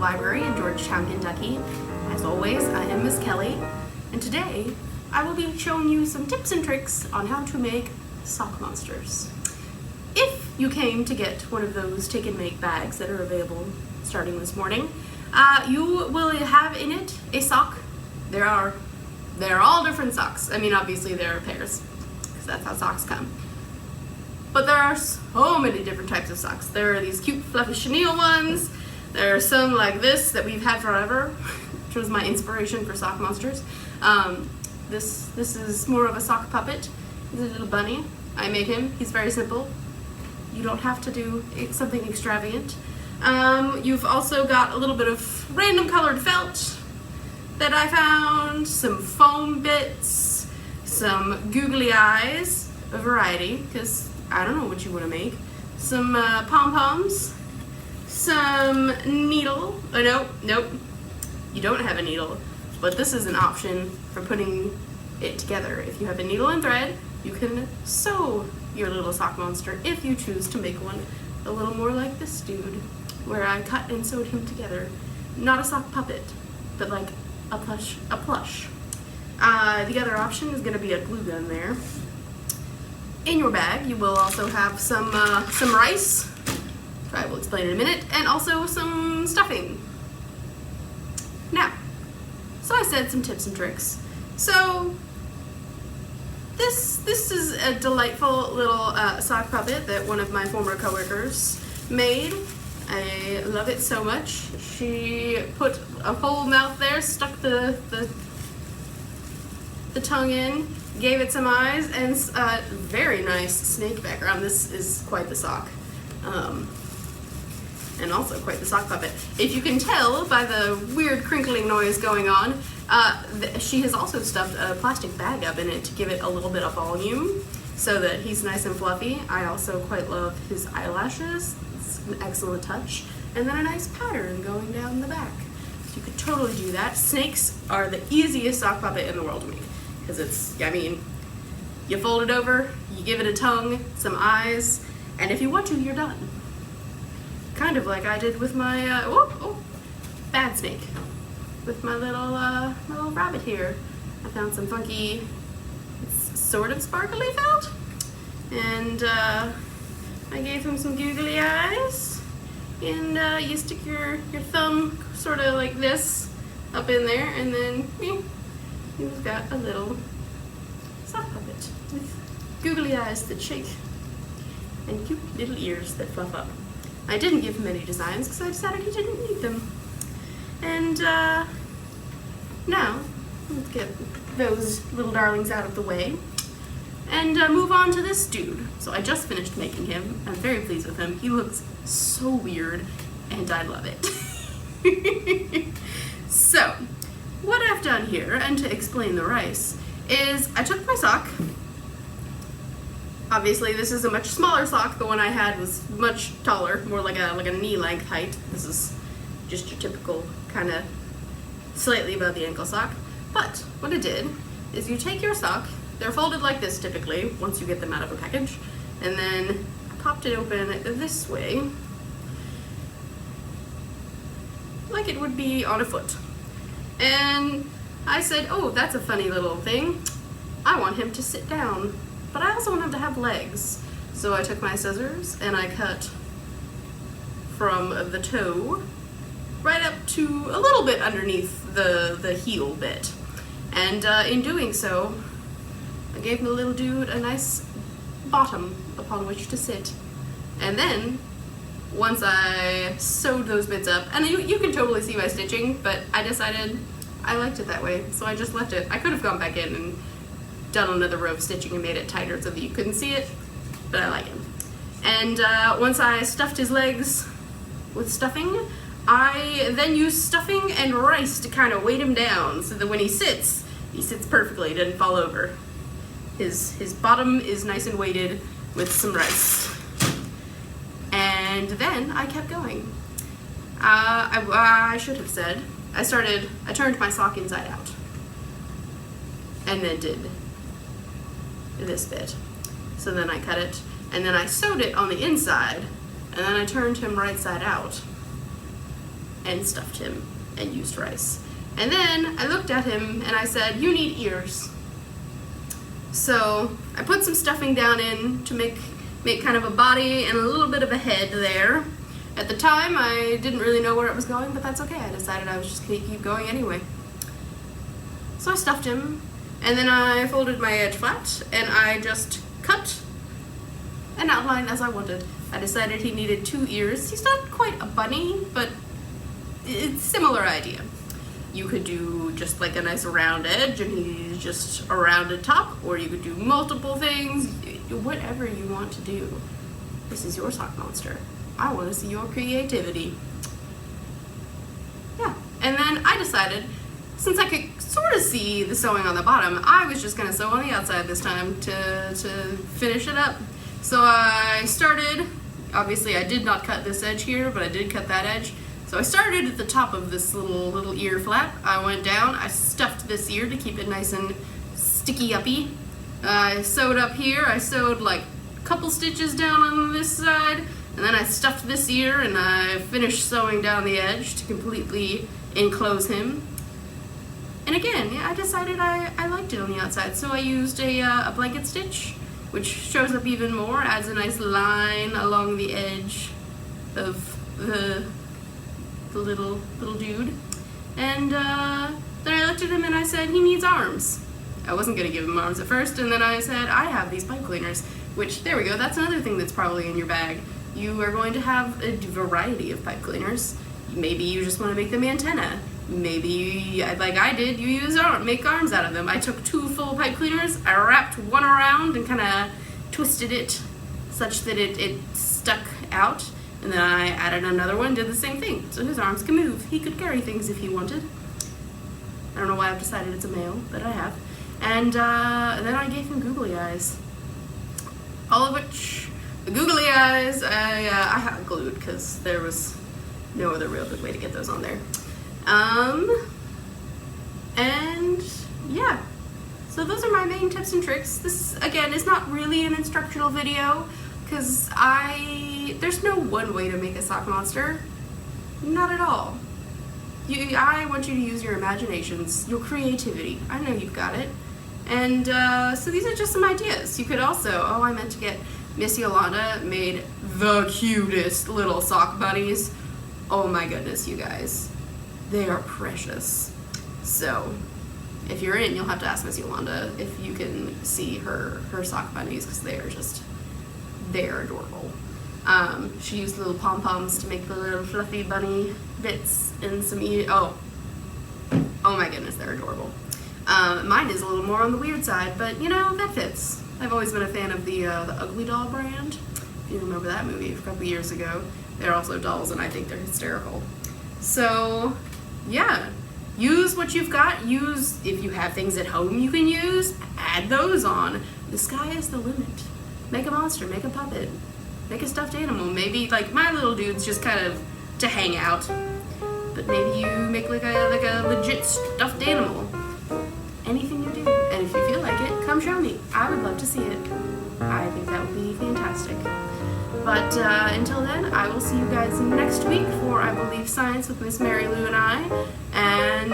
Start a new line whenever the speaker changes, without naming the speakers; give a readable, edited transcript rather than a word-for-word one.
Library in Georgetown, Kentucky. As always, I am Miss Kelly, and today I will be showing you some tips and tricks on how to make sock monsters. If you came to get one of those take and make bags that are available starting this morning, you will have in it a sock. They're all different socks. I mean, obviously there are pairs, because that's how socks come. But there are so many different types of socks. There are these cute fluffy chenille ones. There are some like this that we've had forever, which was my inspiration for sock monsters. This is more of a sock puppet. He's a little bunny. I made him. He's very simple. You don't have to do something extravagant. You've also got a little bit of random colored felt that I found, some foam bits, some googly eyes, a variety, because I don't know what you want to make, some pom-poms, some needle. Oh, nope, you don't have a needle, but this is an option for putting it together. If you have a needle and thread, you can sew your little sock monster if you choose to make one a little more like this dude, where I cut and sewed him together. Not a sock puppet, but like a plush. The other option is going to be a glue gun there. In your bag, you will also have some rice, which I will explain in a minute, and also some stuffing. Now, so I said some tips and tricks. So this is a delightful little sock puppet that one of my former coworkers made. I love it so much. She put a whole mouth there, stuck the tongue in, gave it some eyes, and a very nice snake background. This is quite the sock. And also quite the sock puppet. If you can tell by the weird crinkling noise going on, she has also stuffed a plastic bag up in it to give it a little bit of volume so that he's nice and fluffy. I also quite love his eyelashes. It's an excellent touch. And then a nice pattern going down the back. So you could totally do that. Snakes are the easiest sock puppet in the world to make. Because it's, I mean, you fold it over, you give it a tongue, some eyes, and if you want to, you're done. Kind of like I did with my, bad snake. With my little rabbit here. I found some funky, it's sort of sparkly felt, and I gave him some googly eyes, and you stick your thumb sort of like this up in there, and then he's got a little sock puppet with googly eyes that shake and cute little ears that fluff up. I didn't give him any designs because I decided he didn't need them. And now, let's get those little darlings out of the way and move on to this dude. So I just finished making him. I'm very pleased with him. He looks so weird and I love it. So, what I've done here, and to explain the rice, is I took my sock. Obviously this is a much smaller sock. The one I had was much taller, more like a knee-length height. This is just your typical kind of slightly above the ankle sock. But what I did is you take your sock, they're folded like this typically once you get them out of a package, and then I popped it open this way, like it would be on a foot. And I said, oh, that's a funny little thing. I want him to sit down, but I also want him to have legs. So I took my scissors and I cut from the toe right up to a little bit underneath the heel bit. And in doing so, I gave the little dude a nice bottom upon which to sit. And then, once I sewed those bits up, and you can totally see my stitching, but I decided I liked it that way, so I just left it. I could have gone back in and done another row of stitching and made it tighter so that you couldn't see it, but I like it. And once I stuffed his legs with stuffing, I then used stuffing and rice to kind of weight him down so that when he sits perfectly, he doesn't fall over. His bottom is nice and weighted with some rice. And then I kept going. I should have said, I turned my sock inside out and then did this bit. So then I cut it, and then I sewed it on the inside, and then I turned him right side out. and stuffed him and used rice. And then I looked at him and I said, you need ears. So I put some stuffing down in to make kind of a body and a little bit of a head there. At the time, I didn't really know where it was going, but that's okay. I decided I was just gonna keep going anyway. So I stuffed him, and then I folded my edge flat, and I just cut an outline as I wanted. I decided he needed 2 ears. He's not quite a bunny, but it's a similar idea. You could do just like a nice round edge and he's just a rounded top, or you could do multiple things, whatever you want to do. This is your sock monster. I want to see your creativity. Yeah, and then I decided, since I could sort of see the sewing on the bottom, I was just gonna sew on the outside this time to finish it up. So I started, obviously I did not cut this edge here, but I did cut that edge. So I started at the top of this little ear flap. I went down, I stuffed this ear to keep it nice and sticky-uppy. I sewed up here, I sewed like a couple stitches down on this side, and then I stuffed this ear and I finished sewing down the edge to completely enclose him. And again, yeah, I decided I liked it on the outside, so I used a blanket stitch, which shows up even more, adds a nice line along the edge of the little dude. And then I looked at him and I said, he needs arms. I wasn't gonna give him arms at first, and then I said, I have these pipe cleaners, which, there we go, that's another thing that's probably in your bag. You are going to have a variety of pipe cleaners. Maybe you just want to make them antenna. Maybe, like I did, you make arms out of them. I took 2 full pipe cleaners, I wrapped one around and kind of twisted it such that it stuck out, and then I added another one, did the same thing. So his arms can move. He could carry things if he wanted. I don't know why I've decided it's a male, but I have. And then I gave him googly eyes. All of which, the googly eyes, I hot glued because there was no other real good way to get those on there. And yeah, so those are my main tips and tricks. This, again, is not really an instructional video because there's no one way to make a sock monster. Not at all. I want you to use your imaginations, your creativity. I know you've got it. And so these are just some ideas. You could also, I meant to get, Miss Yolanda made the cutest little sock bunnies. Oh my goodness, you guys. They are precious. So if you're in, you'll have to ask Miss Yolanda if you can see her sock bunnies, because they're adorable. She used little pom-poms to make the little fluffy bunny bits and some oh my goodness, they're adorable. Mine is a little more on the weird side, but you know, that fits. I've always been a fan of the Ugly Doll brand. If you remember that movie a couple years ago. They're also dolls and I think they're hysterical. So yeah, use what you've got. If you have things at home you can use, add those on. The sky is the limit. Make a monster, make a puppet, make a stuffed animal. Maybe like my little dude's just kind of to hang out, but maybe you make like a legit stuffed animal. Anything you do, and if you feel like it, come show me. I would love to see it. I think that would be fantastic. But until then, I will see you guys next week for, I believe, Science with Miss Mary Lou and I. And